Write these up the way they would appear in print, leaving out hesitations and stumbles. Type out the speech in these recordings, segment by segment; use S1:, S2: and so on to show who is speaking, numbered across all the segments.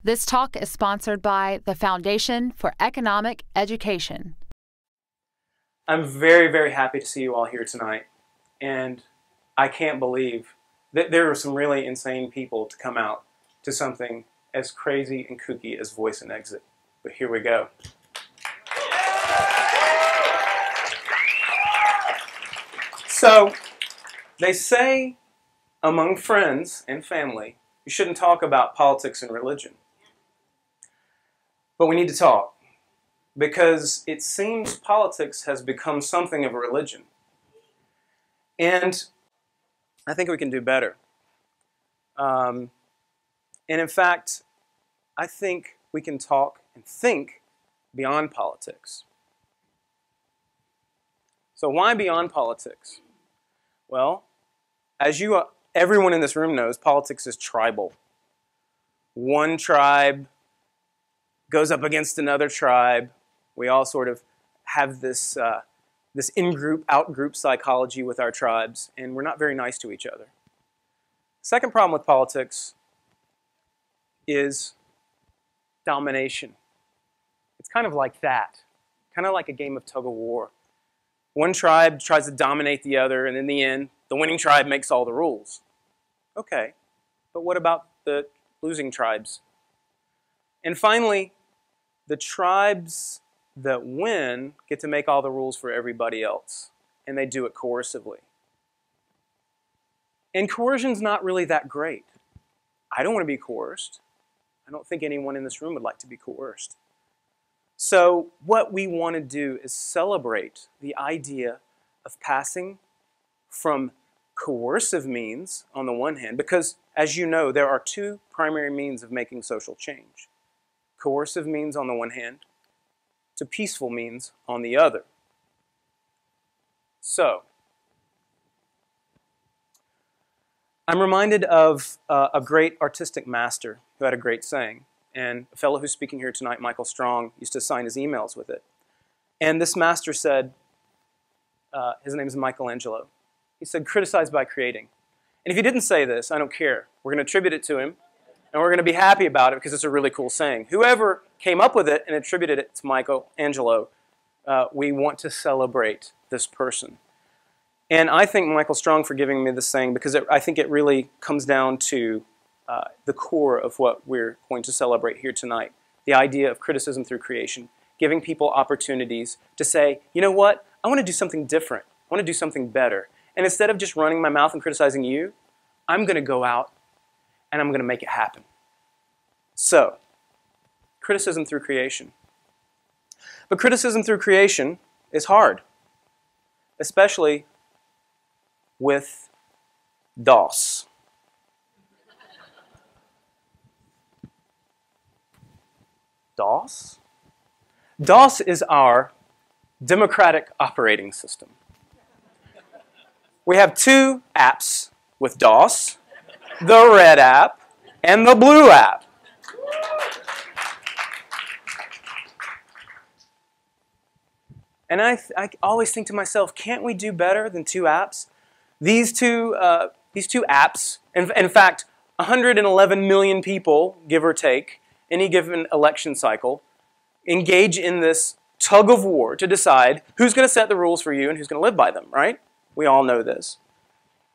S1: This talk is sponsored by the Foundation for Economic Education.
S2: I'm very, very happy to see you all here tonight, and I can't believe that there are some really insane people to come out to something as crazy and kooky as Voice and Exit. But here we go. So, they say among friends and family, you shouldn't talk about politics and religion. But we need to talk, because it seems politics has become something of a religion. And I think we can do better. And in fact, I think we can talk and think beyond politics. So why beyond politics? Well, as everyone in this room knows, politics is tribal. One tribe goes up against another tribe. We all sort of have this in-group, out-group psychology with our tribes, and we're not very nice to each other. Second problem with politics is domination. It's kind of like that, kind of like a game of tug-of-war. One tribe tries to dominate the other, and in the end, the winning tribe makes all the rules. Okay, but what about the losing tribes? And finally, the tribes that win get to make all the rules for everybody else, and they do it coercively. And coercion's not really that great. I don't want to be coerced. I don't think anyone in this room would like to be coerced. So what we want to do is celebrate the idea of passing from coercive means on the one hand, because as you know, there are two primary means of making social change. Coercive means on the one hand, to peaceful means on the other. So, I'm reminded of a great artistic master who had a great saying, and a fellow who's speaking here tonight, Michael Strong, used to sign his emails with it. And this master said, his name is Michelangelo, he said, criticize by creating. And if he didn't say this, I don't care. We're going to attribute it to him, and we're going to be happy about it because it's a really cool saying. Whoever came up with it and attributed it to Michelangelo, we want to celebrate this person. And I thank Michael Strong for giving me this saying because I think it really comes down to the core of what we're going to celebrate here tonight. The idea of criticism through creation, giving people opportunities to say, you know what, I want to do something different. I want to do something better. And instead of just running my mouth and criticizing you, I'm going to go out and I'm going to make it happen. So, criticism through creation. But criticism through creation is hard, especially with DOS. DOS? DOS is our democratic operating system. We have two apps with DOS, the red app and the blue app. And I always think to myself, can't we do better than two apps? These two apps, in fact, 111 million people, give or take, any given election cycle, engage in this tug of war to decide who's going to set the rules for you and who's going to live by them, right? We all know this.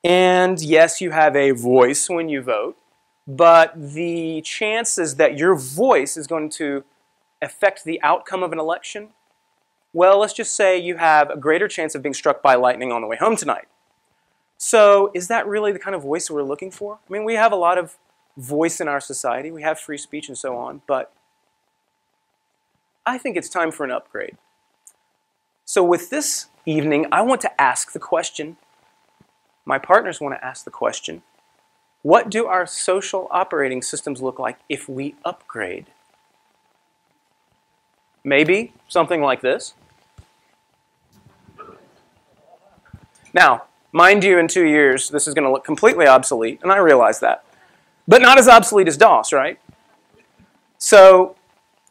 S2: And yes, you have a voice when you vote, but the chances that your voice is going to affect the outcome of an election, well, let's just say you have a greater chance of being struck by lightning on the way home tonight. So is that really the kind of voice we're looking for? I mean, we have a lot of voice in our society. We have free speech and so on, but I think it's time for an upgrade. So with this evening, I want to ask the question, my partners want to ask the question, what do our social operating systems look like if we upgrade? Maybe something like this. Now, mind you, in 2 years, this is going to look completely obsolete, and I realize that. But not as obsolete as DOS, right? So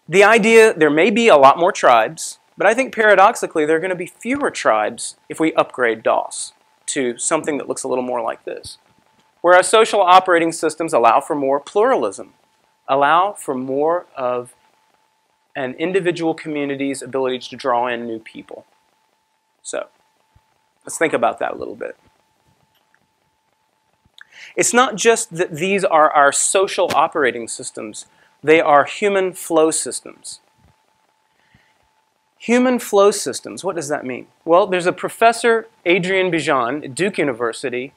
S2: the idea, there may be a lot more tribes, but I think paradoxically there are going to be fewer tribes if we upgrade DOS to something that looks a little more like this. Whereas social operating systems allow for more pluralism, allow for more of an individual community's ability to draw in new people. So let's think about that a little bit. It's not just that these are our social operating systems. They are human flow systems. Human flow systems, what does that mean? Well, there's a professor, Adrian Bijan, at Duke University,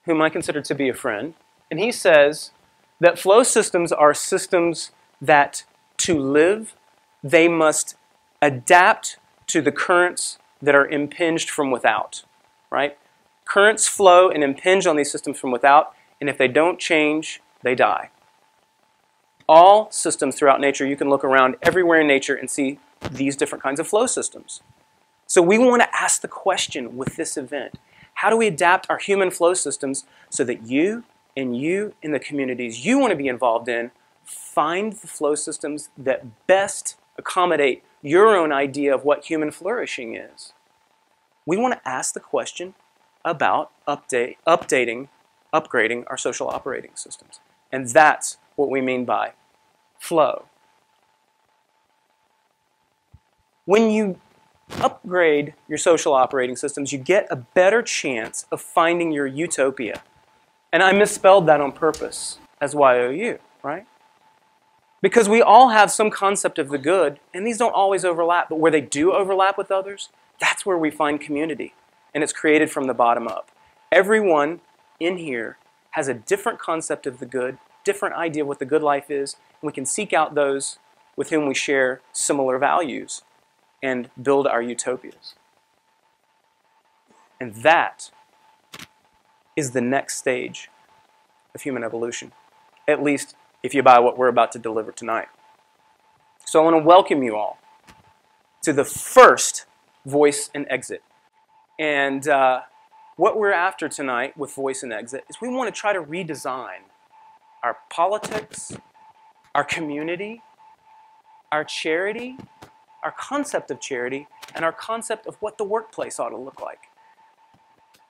S2: whom I consider to be a friend, and he says that flow systems are systems that, to live, they must adapt to the currents that are impinged from without, right? Currents flow and impinge on these systems from without, and if they don't change, they die. All systems throughout nature, you can look around everywhere in nature and see these different kinds of flow systems. So we want to ask the question with this event, how do we adapt our human flow systems so that you and the communities you want to be involved in find the flow systems that best accommodate your own idea of what human flourishing is? We want to ask the question about upgrading our social operating systems. And that's what we mean by flow. When you upgrade your social operating systems, you get a better chance of finding your utopia. And I misspelled that on purpose as Y-O-U, right? Because we all have some concept of the good, and these don't always overlap, but where they do overlap with others, that's where we find community. And it's created from the bottom up. Everyone in here has a different concept of the good, different idea of what the good life is, and we can seek out those with whom we share similar values and build our utopias. And that is the next stage of human evolution, at least if you buy what we're about to deliver tonight. So I want to welcome you all to the first Voice and Exit. And what we're after tonight with Voice and Exit is we want to try to redesign our politics, our community, our charity, our concept of charity, and our concept of what the workplace ought to look like.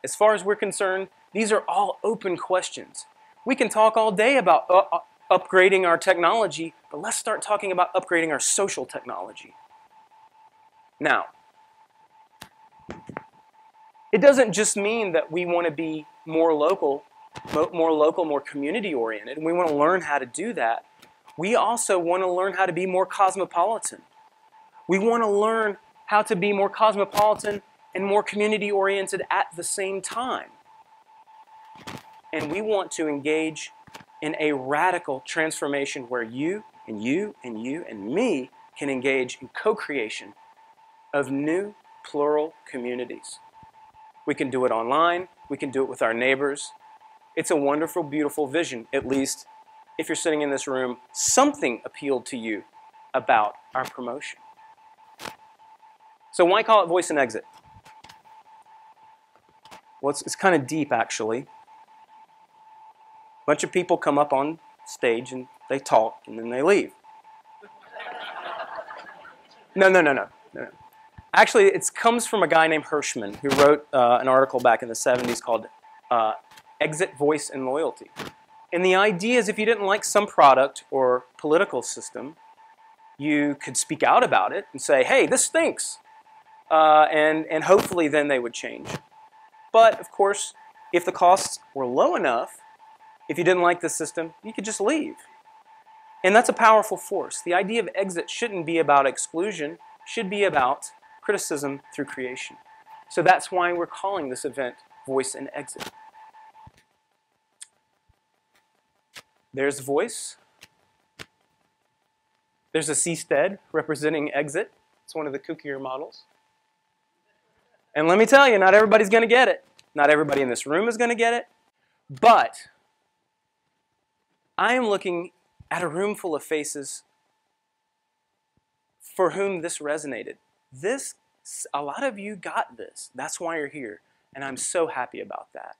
S2: As far as we're concerned, these are all open questions. We can talk all day about upgrading our technology, but let's start talking about upgrading our social technology. Now, it doesn't just mean that we want to be more local, more community-oriented, and we want to learn how to do that. We also want to learn how to be more cosmopolitan. We want to learn how to be more cosmopolitan and more community-oriented at the same time. And we want to engage in a radical transformation where you and me can engage in co-creation of new plural communities. We can do it online. We can do it with our neighbors. It's a wonderful, beautiful vision. At least, if you're sitting in this room, something appealed to you about our promotion. So why call it Voice and Exit? Well, it's kind of deep, actually. A bunch of people come up on stage and they talk and then they leave. No. Actually, it comes from a guy named Hirschman who wrote an article back in the 70s called Exit, Voice, and Loyalty. And the idea is if you didn't like some product or political system, you could speak out about it and say, hey, this stinks. And hopefully then they would change. But, of course, if the costs were low enough, if you didn't like the system, you could just leave. And that's a powerful force. The idea of exit shouldn't be about exclusion. It should be about criticism through creation. So that's why we're calling this event Voice and Exit. There's Voice. There's a seastead representing Exit. It's one of the kookier models. And let me tell you, not everybody's going to get it. Not everybody in this room is going to get it. But I am looking at a room full of faces for whom this resonated. A lot of you got this. That's why you're here. And I'm so happy about that.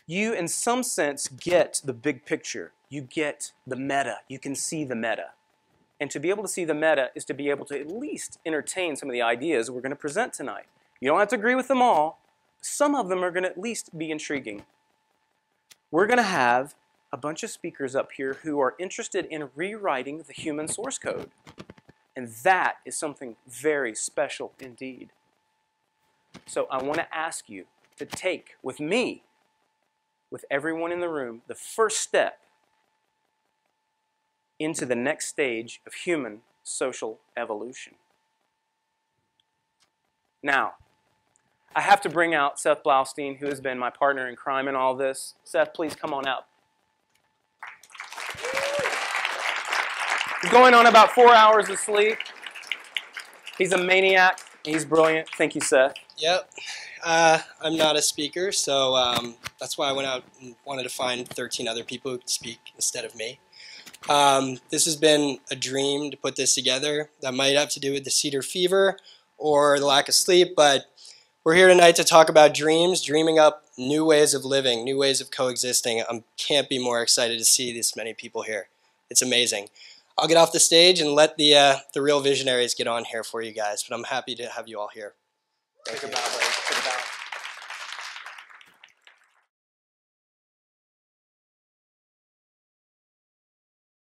S2: You, in some sense, get the big picture. You get the meta. You can see the meta. And to be able to see the meta is to be able to at least entertain some of the ideas we're going to present tonight. You don't have to agree with them all. Some of them are going to at least be intriguing. We're going to have a bunch of speakers up here who are interested in rewriting the human source code. And that is something very special indeed. So I want to ask you to take, with me, with everyone in the room, the first step into the next stage of human social evolution. Now, I have to bring out Seth Blaustein, who has been my partner in crime in all this. Seth, please come on out. He's going on about 4 hours of sleep. He's a maniac. He's brilliant. Thank you, Seth.
S3: Yep. I'm not a speaker, so that's why I went out and wanted to find 13 other people who could speak instead of me. This has been a dream to put this together. That might have to do with the cedar fever or the lack of sleep, but we're here tonight to talk about dreams, dreaming up new ways of living, new ways of coexisting. I can't be more excited to see this many people here. It's amazing. I'll get off the stage and let the real visionaries get on here for you guys, but I'm happy to have you all here. Thank you.